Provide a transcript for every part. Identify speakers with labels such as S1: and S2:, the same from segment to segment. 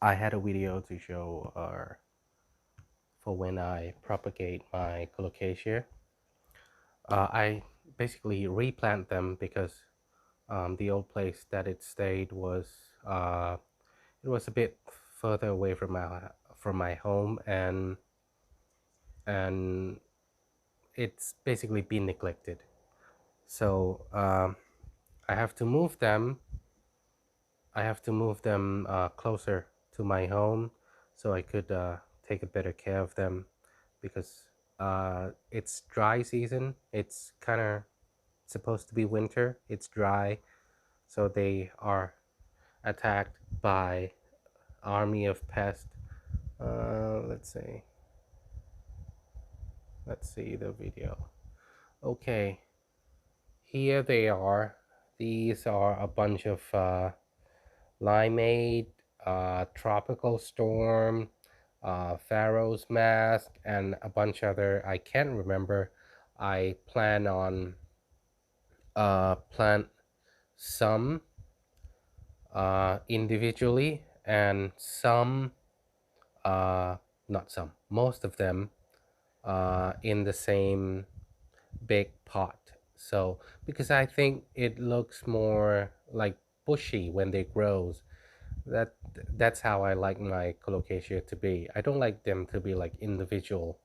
S1: I had a video to show for when I propagate my Colocasia. I basically replant them because the old place that it stayed uh, it was a bit further away from my home, and it's basically been neglected. So I have to move them. I have to move them closer to my home so I could take a better care of them because it's dry season. It's kind of supposed to be winter. It's dry, so they are attacked by army of pests. Let's see. Let's see the video. Okay, here they are. These are a bunch of limeade, tropical storm, Pharaoh's mask, and a bunch other. I can't remember. I plan on plant some individually and some, uh, not some, most of them in the same big pot. So because I think it looks more like bushy when they grows. That that's how I like my colocasia to be. I don't like them to be like individual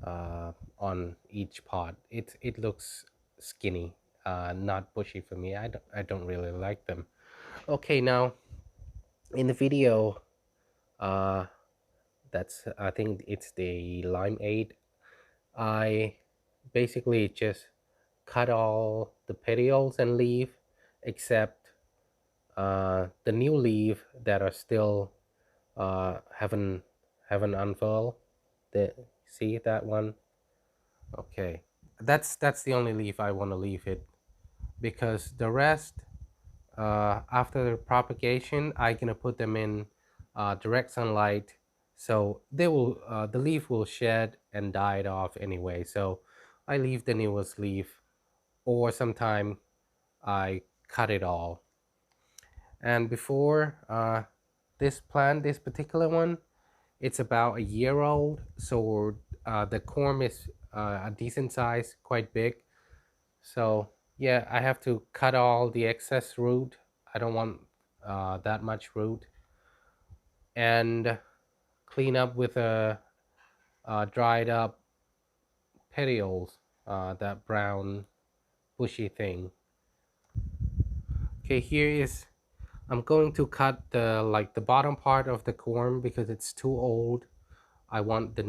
S1: on each pot. It looks skinny, not bushy for me. I don't really like them. Okay, now in the video, uh, that's I think it's the limeade. I basically just cut all the petioles and leaf except the new leaf that are still haven't unfurled. The See that one? Okay, that's the only leaf I want to leave it because the rest, after the propagation, I gonna put them in direct sunlight, so they will the leaf will shed and die it off anyway. So I leave the newest leaf, or sometime I cut it all. And before this plant, this particular one, it's about a year old, so the corm is a decent size, quite big. So yeah, I have to cut all the excess root. I don't want that much root, and clean up with a dried up petioles, that brown bushy thing. Okay, here is I'm going to cut the bottom part of the corm because it's too old. I want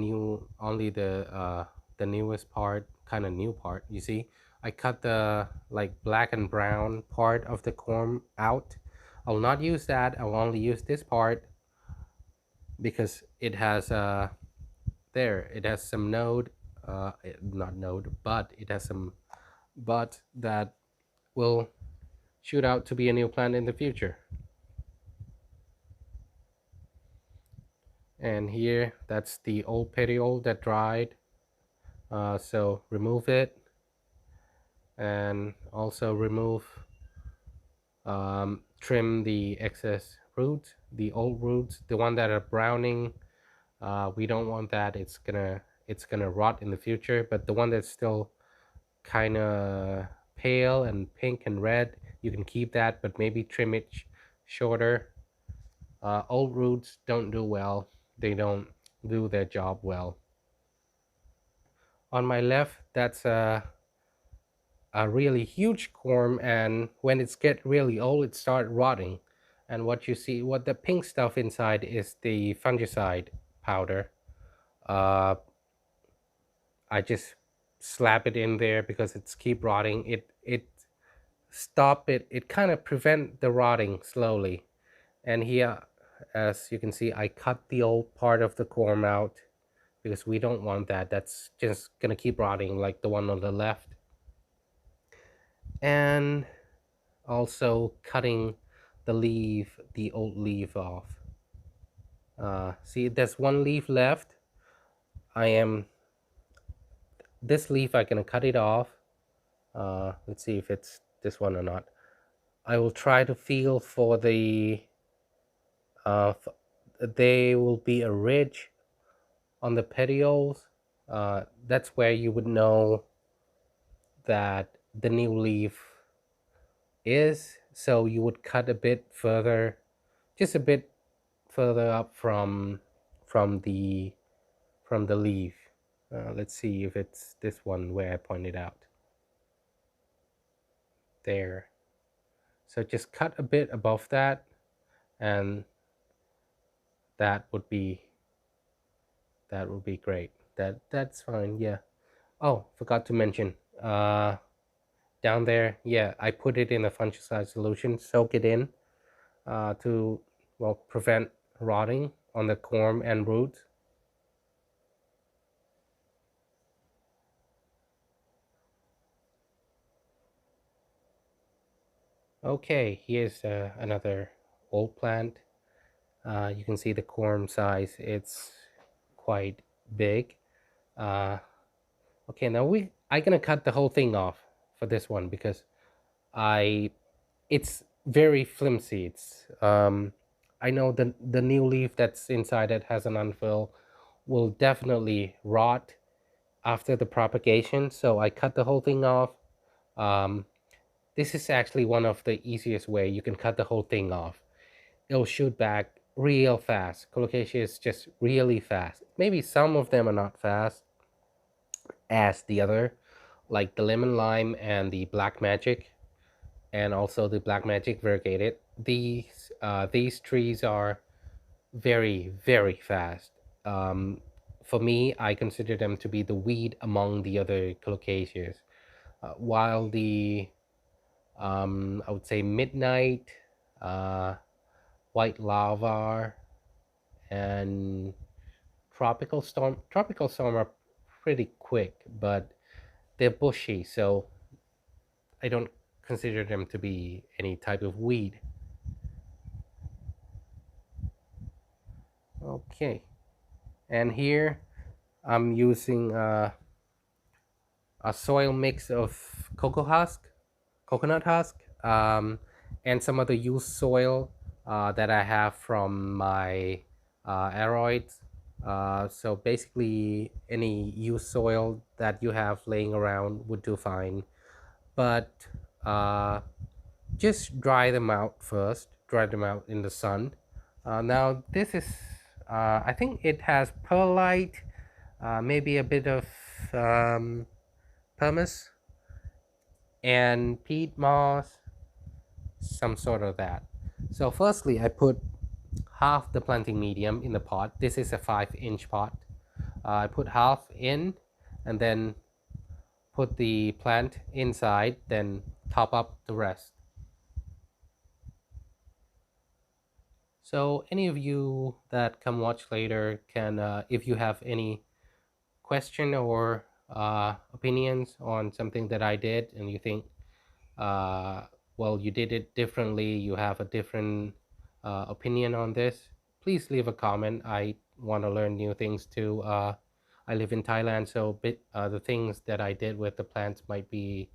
S1: only the newest part, kind of new part. You see, I cut the like black and brown part of the corm out. I'll not use that. I'll only use this part because it has it has some node, not node, but it has some bud that will shoot out to be a new plant in the future. And here, that's the old petiole that dried. So remove it, and also trim the excess roots, the old roots, the one that are browning. We don't want that. It's gonna rot in the future. But the one that's still kind of pale and pink and red, you can keep that, but maybe trim it shorter. Old roots don't do well. They don't do their job well. On my left, that's a really huge corm, and when it's get really old, it start rotting. And what the pink stuff inside is the fungicide powder. uh I just slap it in there because it's keep rotting. It kind of prevent the rotting slowly. And here, as you can see, I cut the old part of the corm out because we don't want that. That's just gonna keep rotting like the one on the left. And also cutting the old leaf off. See, there's one leaf left. I am This leaf I'm gonna cut it off. Let's see if it's this one or not. I will try to feel for the uh, there will be a ridge on the petioles. That's where you would know that the new leaf is. So you would cut a bit further, just a bit further up from the from the leaf. Let's see if it's this one where I pointed out there. So just cut a bit above that, and that would be that would be great. That's fine. Yeah. Oh, forgot to mention. Down there, yeah, I put it in a fungicide solution, soak it in, to, well, prevent rotting on the corm and roots. Okay, here's another old plant. You can see the corm size; it's quite big. Uh, okay, now I gonna cut the whole thing off for this one because I it's very flimsy. I know the new leaf that's inside that has an unfill will definitely rot after the propagation. So I cut the whole thing off. Um, this is actually one of the easiest way you can cut the whole thing off. It'll shoot back real fast. Colocasia is just really fast. Maybe some of them are not fast as the other, like the lemon lime and the black magic, and also the black magic variegated. These trees are very fast. Um, for me, I consider them to be the weed among the other colocasias. While the I would say midnight, uh, white lava, and tropical storm are pretty quick, but they're bushy, so I don't consider them to be any type of weed. Okay, and here I'm using a soil mix of coconut husk, and some other used soil that I have from my aeroids. So basically, any used soil that you have laying around would do fine. But uh, just dry them out first. Dry them out in the sun. Now this is, I think it has perlite, maybe a bit of um, pumice and peat moss, some sort of that. So firstly, I put half the planting medium in the pot. This is a 5-inch pot. I put half in, and then put the plant inside, then top up the rest. So any of you that come watch later can, if you have any question or opinions on something that I did, and you think, uh, well, you did it differently, you have a different opinion on this, please leave a comment. I want to learn new things too. I live in Thailand, so the things that I did with the plants might be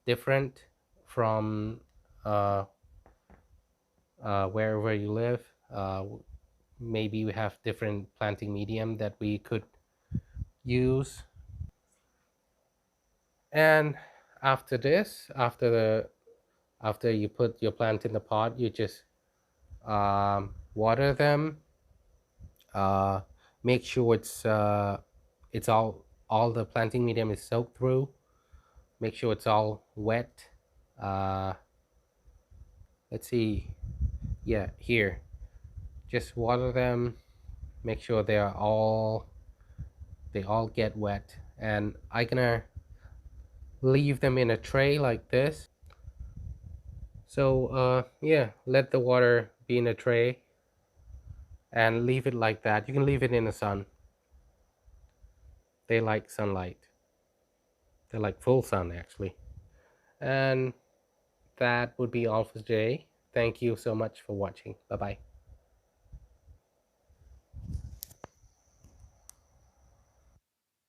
S1: different from uh, wherever you live. Maybe we have different planting medium that we could use. And after this, after you put your plant in the pot, you just water them. uh, Make sure it's all the planting medium is soaked through. Make sure it's all wet. uh, let's see, yeah, here, just water them. Make sure they all get wet, and I'm gonna leave them in a tray like this. So yeah, let the water be in a tray and leave it like that. You can leave it in the sun. They like sunlight. They like full sun actually. And that would be all for today. Thank you so much for watching. Bye bye.